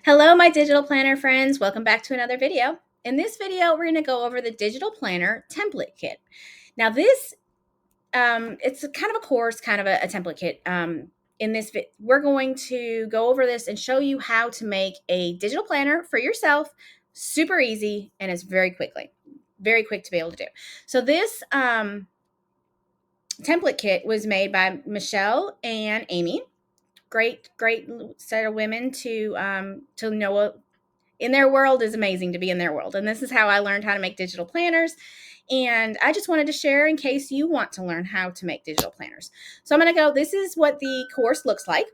Hello, my digital planner friends. Welcome back to another video. In this video, we're going to go over the digital planner template kit. Now this, it's kind of a course, kind of a template kit. In this, we're going to go over this and show you how to make a digital planner for yourself. Super easy, and it's very quick to be able to do. So this template kit was made by Michelle and Amy. Great set of women to know in their world. Is amazing to be in their world. And this is how I learned how to make digital planners. And I just wanted to share in case you want to learn how to make digital planners. So I'm going to go, this is what the course looks like.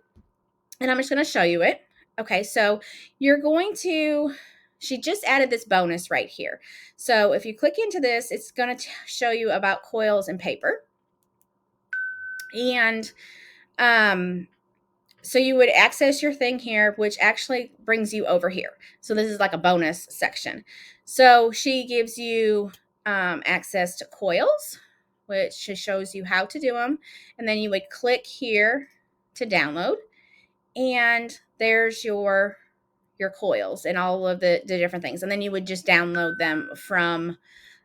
And I'm just going to show you it. Okay, so you're going to, she just added this bonus right here. So if you click into this, it's going to show you about coils and paper. And so you would access your thing here, which actually brings you over here. So this is like a bonus section. So she gives you access to coils, which shows you how to do them. And then you would click here to download. And there's your coils and all of the different things. And then you would just download them from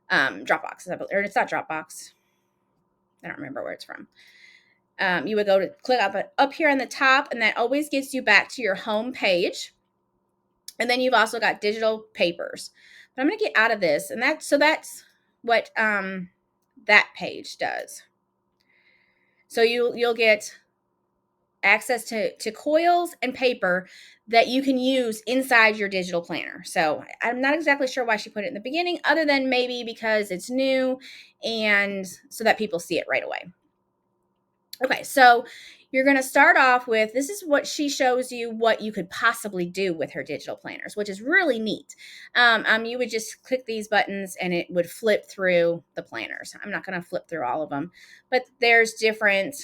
Dropbox. Or it's not Dropbox. I don't remember where it's from. You would go to click up here on the top, and that always gets you back to your home page. And then you've also got digital papers. But I'm going to get out of this, and that's what that page does. So you'll get access to coils and paper that you can use inside your digital planner. So I'm not exactly sure why she put it in the beginning, other than maybe because it's new and so that people see it right away. Okay, so you're going to start off with, this is what she shows you what you could possibly do with her digital planners, which is really neat. You would just click these buttons and it would flip through the planners. I'm not going to flip through all of them, but there's different,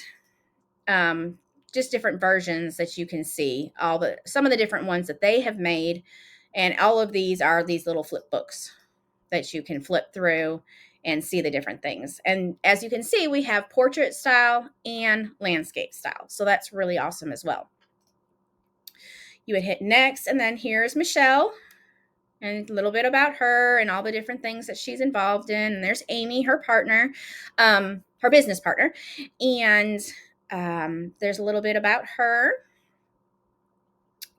just different versions that you can see, some of the different ones that they have made. And all of these are these little flip books that you can flip through and see the different things. And as you can see, we have portrait style and landscape style. So that's really awesome as well. You would hit next, and then here's Michelle and a little bit about her and all the different things that she's involved in. And there's Amy, her partner, her business partner. And there's a little bit about her.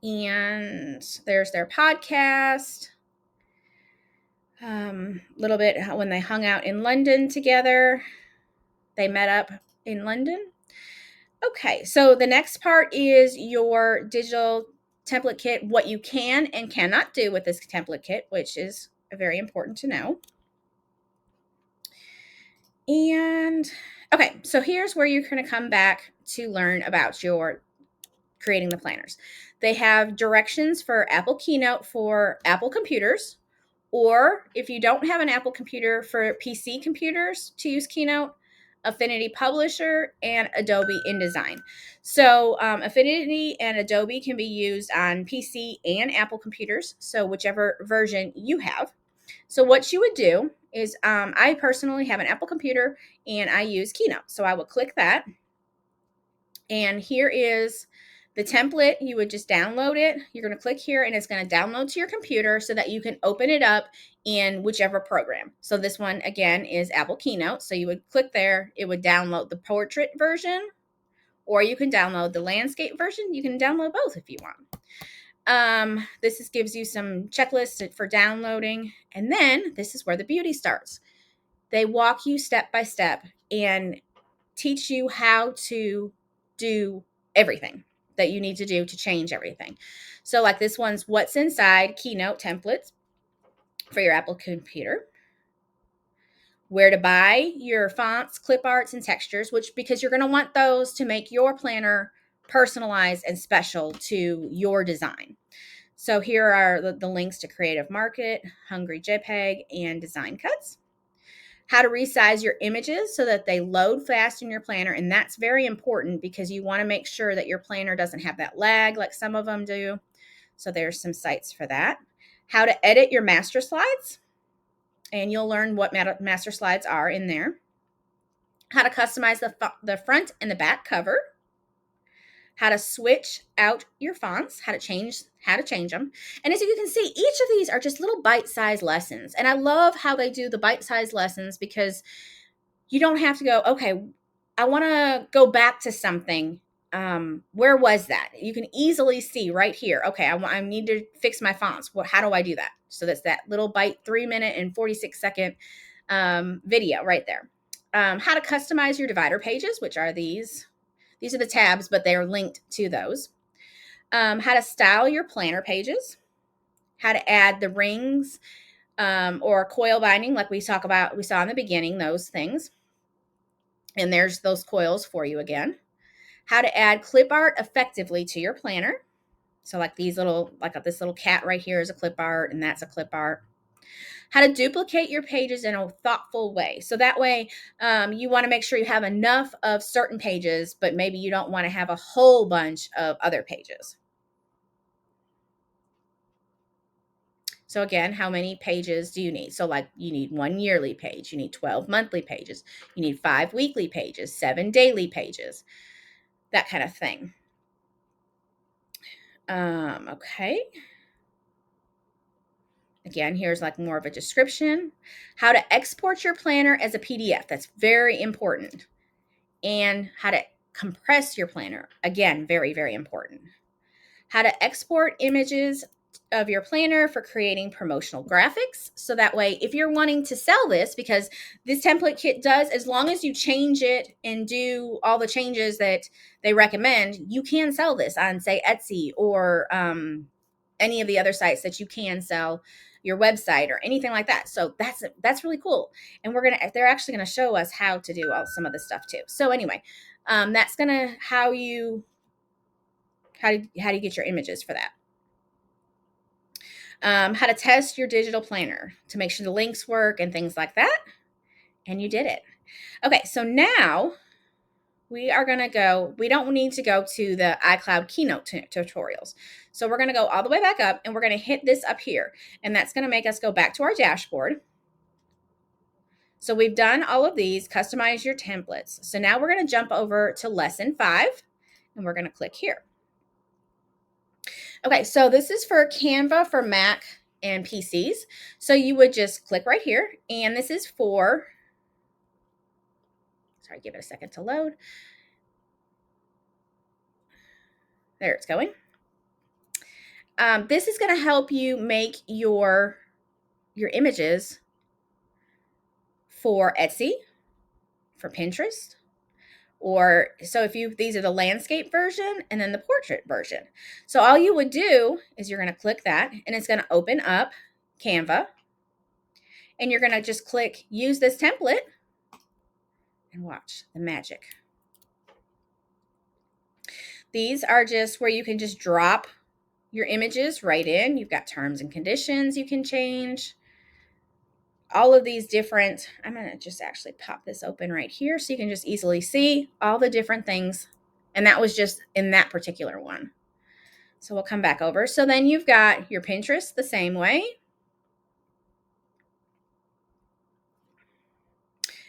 And there's their podcast. Little bit when they hung out in London together. They met up in London. Okay, so the next part is your digital template kit, what you can and cannot do with this template kit, which is very important to know. And okay, so here's where you're going to come back to learn about your creating the planners. They have directions for Apple Keynote for Apple computers, or if you don't have an Apple computer, for PC computers to use Keynote, Affinity Publisher, and Adobe InDesign. So Affinity and Adobe can be used on PC and Apple computers, so whichever version you have. So what you would do is, I personally have an Apple computer and I use Keynote. So I would click that. And here is the template. You would just download it. You're going to click here and it's going to download to your computer so that you can open it up in whichever program. So this one again is Apple Keynote. So you would click there. It would download the portrait version, or you can download the landscape version. You can download both if you want. This gives you some checklists for downloading. And then this is where the beauty starts. They walk you step by step and teach you how to do everything that you need to do to change everything. So like this one's what's inside Keynote templates for your Apple computer, where to buy your fonts, clip arts, and textures, because you're going to want those to make your planner personalized and special to your design. So here are the links to Creative Market, Hungry JPEG, and Design Cuts. How to resize your images so that they load fast in your planner. And that's very important because you want to make sure that your planner doesn't have that lag like some of them do. So there's some sites for that. How to edit your master slides. And you'll learn what master slides are in there. How to customize the front and the back cover. how to switch out your fonts, how to change them. And as you can see, each of these are just little bite-sized lessons. And I love how they do the bite-sized lessons because you don't have to go, okay, I want to go back to something. Where was that? You can easily see right here. Okay, I need to fix my fonts. How do I do that? So that's that little bite 3-minute and 46-second video right there. How to customize your divider pages, which are these. These are the tabs, but they are linked to those. How to style your planner pages. How to add the rings or coil binding, like we saw in the beginning, those things. And there's those coils for you again. How to add clip art effectively to your planner. So like this little cat right here is a clip art, and that's a clip art. How to duplicate your pages in a thoughtful way. So that way you want to make sure you have enough of certain pages, but maybe you don't want to have a whole bunch of other pages. So again, how many pages do you need? So like you need 1 yearly page, you need 12 monthly pages, you need 5 weekly pages, 7 daily pages, that kind of thing. Okay. Again, here's like more of a description. How to export your planner as a PDF. That's very important. And how to compress your planner. Again, very, very important. How to export images of your planner for creating promotional graphics. So that way, if you're wanting to sell this, because this template kit does, as long as you change it and do all the changes that they recommend, you can sell this on, say, Etsy or any of the other sites that you can sell your website or anything like that. So that's really cool. And they're actually gonna show us how to do some of this stuff too. So anyway, that's gonna how do you get your images for that. How to test your digital planner to make sure the links work and things like that. And you did it. Okay, so now we are going to go, we don't need to go to the iCloud Keynote tutorials. So we're going to go all the way back up and we're going to hit this up here. And that's going to make us go back to our dashboard. So we've done all of these, customize your templates. So now we're going to jump over to lesson 5 and we're going to click here. Okay, so this is for Canva for Mac and PCs. So you would just click right here, and this is for, sorry, give it a second to load. There, it's going. This is going to help you make your images for Etsy, for Pinterest, or so these are the landscape version and then the portrait version. So all you would do is you're going to click that and it's going to open up Canva and you're going to just click use this template and watch the magic. These are just where you can just drop your images right in. You've got terms and conditions you can change. All of these different, I'm going to just actually pop this open right here so you can just easily see all the different things. And that was just in that particular one. So we'll come back over. So then you've got your Pinterest the same way.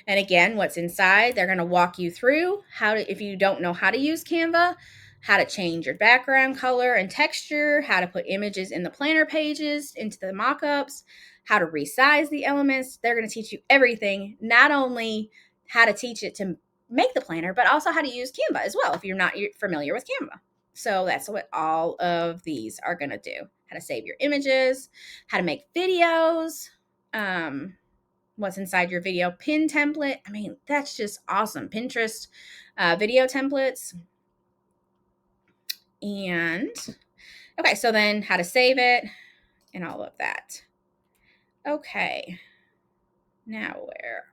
And again, what's inside, they're going to walk you through if you don't know how to use Canva, how to change your background color and texture, how to put images in the planner pages, into the mockups, how to resize the elements. They're going to teach you everything, not only how to teach it to make the planner, but also how to use Canva as well if you're not familiar with Canva. So that's what all of these are going to do. How to save your images, how to make videos, what's inside your video pin template. I mean, that's just awesome. Pinterest video templates. And okay, so then how to save it and all of that. Okay, now where?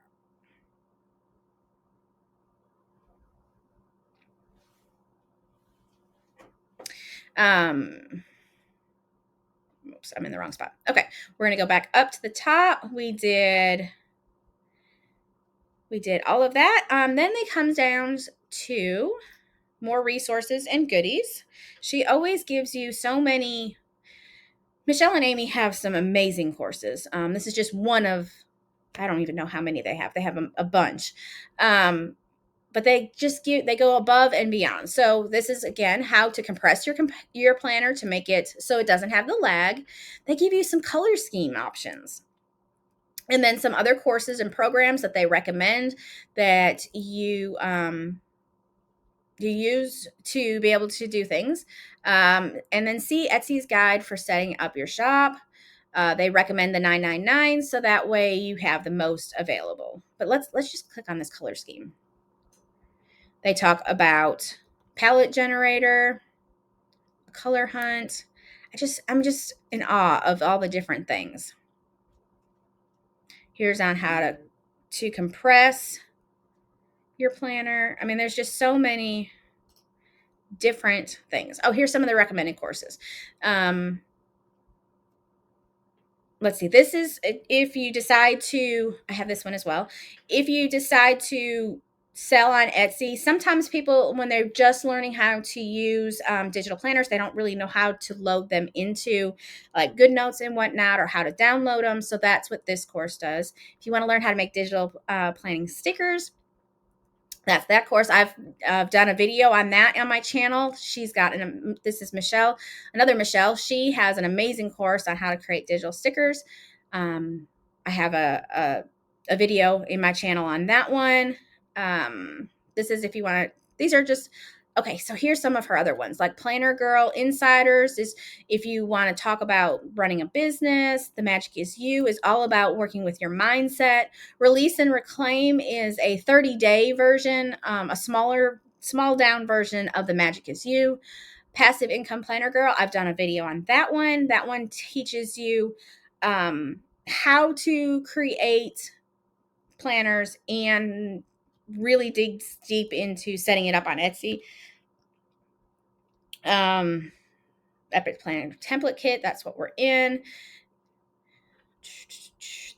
Oops, I'm in the wrong spot. Okay, we're gonna go back up to the top. We did all of that. Then it comes down to more resources and goodies. She always gives you so many. Michelle and Amy have some amazing courses. This is just one of, I don't even know how many they have. They have a bunch. but they go above and beyond. So this is again how to compress your planner to make it so it doesn't have the lag. They give you some color scheme options, and then some other courses and programs that they recommend that you use to be able to do things. And then see Etsy's guide for setting up your shop. They recommend the 999, so that way you have the most available. But let's just click on this color scheme. They talk about palette generator, color hunt. I'm just in awe of all the different things. Here's on how to compress your planner. I mean, there's just so many different things. Oh, here's some of the recommended courses. Let's see. This is if you decide to, I have this one as well. If you decide to sell on Etsy, sometimes people, when they're just learning how to use digital planners, they don't really know how to load them into like GoodNotes and whatnot, or how to download them. So that's what this course does. If you want to learn how to make digital planning stickers, that's that course. I've done a video on that on my channel. She's got this is Michelle, another Michelle. She has an amazing course on how to create digital stickers. I have a video in my channel on that one. This is if you want to, these are just, okay, so here's some of her other ones, like Planner Girl Insiders is if you want to talk about running a business. The Magic Is You is all about working with your mindset. Release and Reclaim is a 30-day version, a small down version of The Magic Is You. Passive Income Planner Girl, I've done a video on that one. That one teaches you how to create planners and really digs deep into setting it up on Etsy. Epic Planner Template Kit, that's what we're in.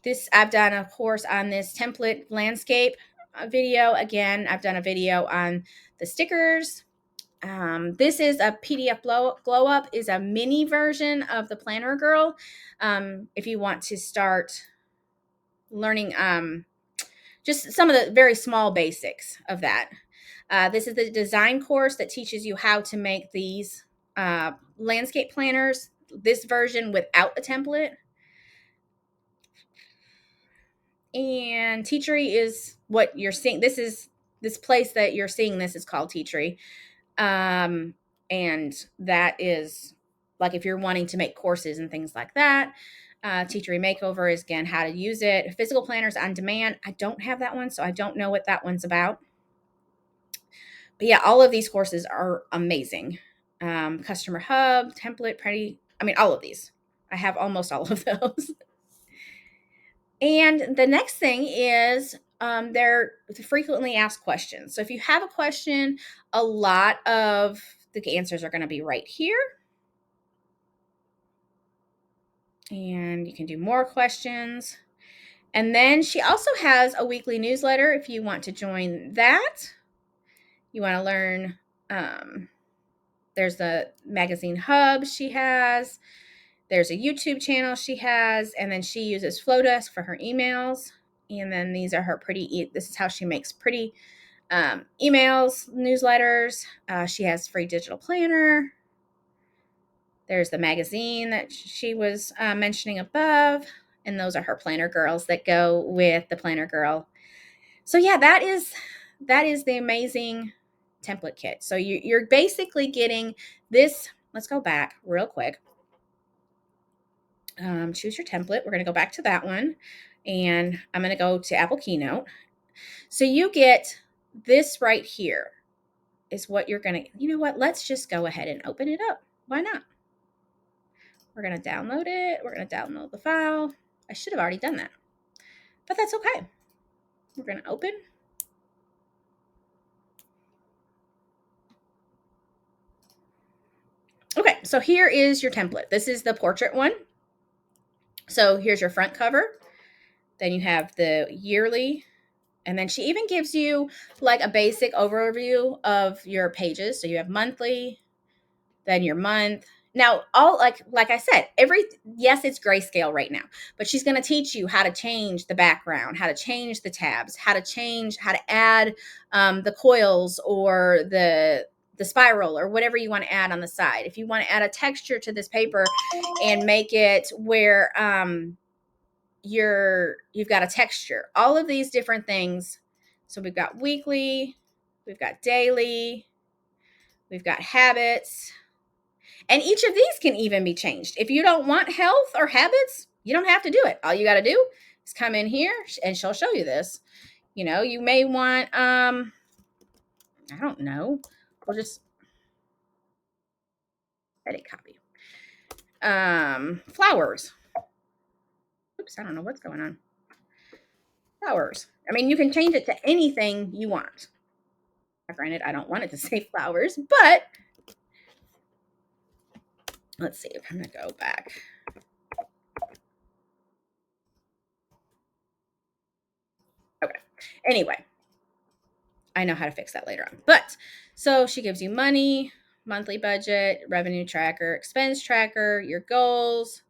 This, I've done a course on this template landscape video. Again, I've done a video on the stickers. This is a PDF glow up, is a mini version of the Planner Girl. If you want to start learning just some of the very small basics of that. This is the design course that teaches you how to make these landscape planners, this version without a template. And Teachery is what you're seeing. This place that you're seeing this is called Teachery. And that is like if you're wanting to make courses and things like that. Teachery Makeover is, again, how to use it. Physical Planners on Demand, I don't have that one, so I don't know what that one's about. But yeah, all of these courses are amazing. Customer Hub, Template, all of these. I have almost all of those. And the next thing is they're the frequently asked questions. So if you have a question, a lot of the answers are going to be right here. And you can do more questions. And then she also has a weekly newsletter if you want to join that. You want to learn, there's the magazine hub she has. There's a YouTube channel she has, and then she uses Flowdesk for her emails. And then these are her this is how she makes pretty emails, newsletters. She has free digital planner. There's the magazine that she was mentioning above, and those are her planner girls that go with the Planner Girl. So yeah, that is the amazing template kit. So you're basically getting this. Let's go back real quick. Choose your template. We're going to go back to that one, and I'm going to go to Apple Keynote. So you get this right here is what you're going to, you know what? Let's just go ahead and open it up. Why not? We're going to download it. We're going to download the file. I should have already done that, but that's okay. We're going to open. Okay, so here is your template. This is the portrait one. So here's your front cover. Then you have the yearly, and then she even gives you like a basic overview of your pages. So you have monthly, then your month, Now, all like I said, yes, it's grayscale right now, but she's going to teach you how to change the background, how to change the tabs, how to add the coils or the spiral or whatever you want to add on the side. If you want to add a texture to this paper and make it where you've got a texture, all of these different things. So we've got weekly, we've got daily, we've got habits. And each of these can even be changed. If you don't want health or habits, you don't have to do it. All you got to do is come in here and she'll show you this. You know, you may want, I don't know. We'll just edit copy. Flowers. Oops, I don't know what's going on. Flowers. I mean, you can change it to anything you want. Granted, I don't want it to say flowers, but let's see if I'm going to go back. Okay. Anyway, I know how to fix that later on. But so she gives you money, monthly budget, revenue tracker, expense tracker, your goals,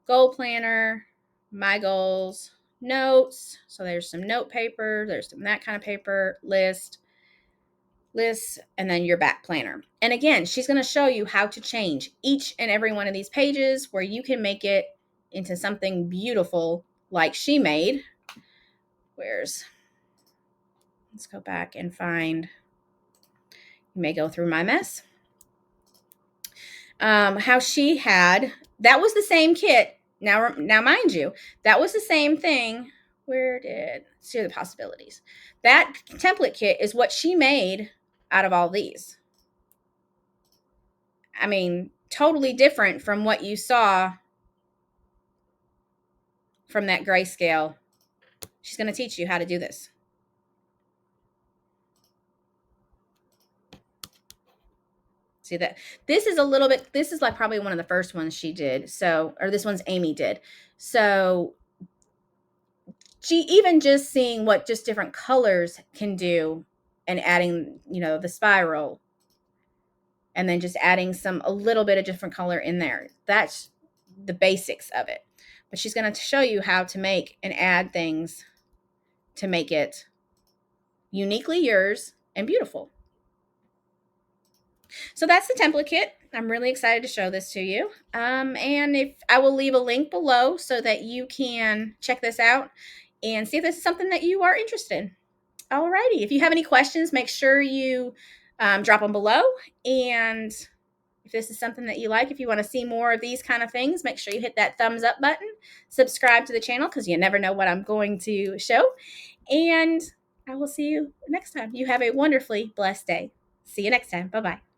goal planner, my goals, notes. So there's some note paper, there's some that kind of paper, lists, and then your back planner. And again, she's going to show you how to change each and every one of these pages where you can make it into something beautiful like she made. Let's go back and find, you may go through my mess. How she had, that was the same kit. Now, mind you, that was the same thing. Let's see the possibilities. That template kit is what she made out of all these. I mean, totally different from what you saw from that grayscale. She's going to teach you how to do this. See that? This is like probably one of the first ones she did. So, or this one's Amy did. So she, even just seeing what just different colors can do and adding, the spiral and then just adding a little bit of different color in there. That's the basics of it. But she's going to show you how to make and add things to make it uniquely yours and beautiful. So that's the template kit. I'm really excited to show this to you. And if I will leave a link below so that you can check this out and see if this is something that you are interested in. Alrighty. If you have any questions, make sure you drop them below. And if this is something that you like, if you want to see more of these kind of things, make sure you hit that thumbs up button. Subscribe to the channel because you never know what I'm going to show. And I will see you next time. You have a wonderfully blessed day. See you next time. Bye-bye.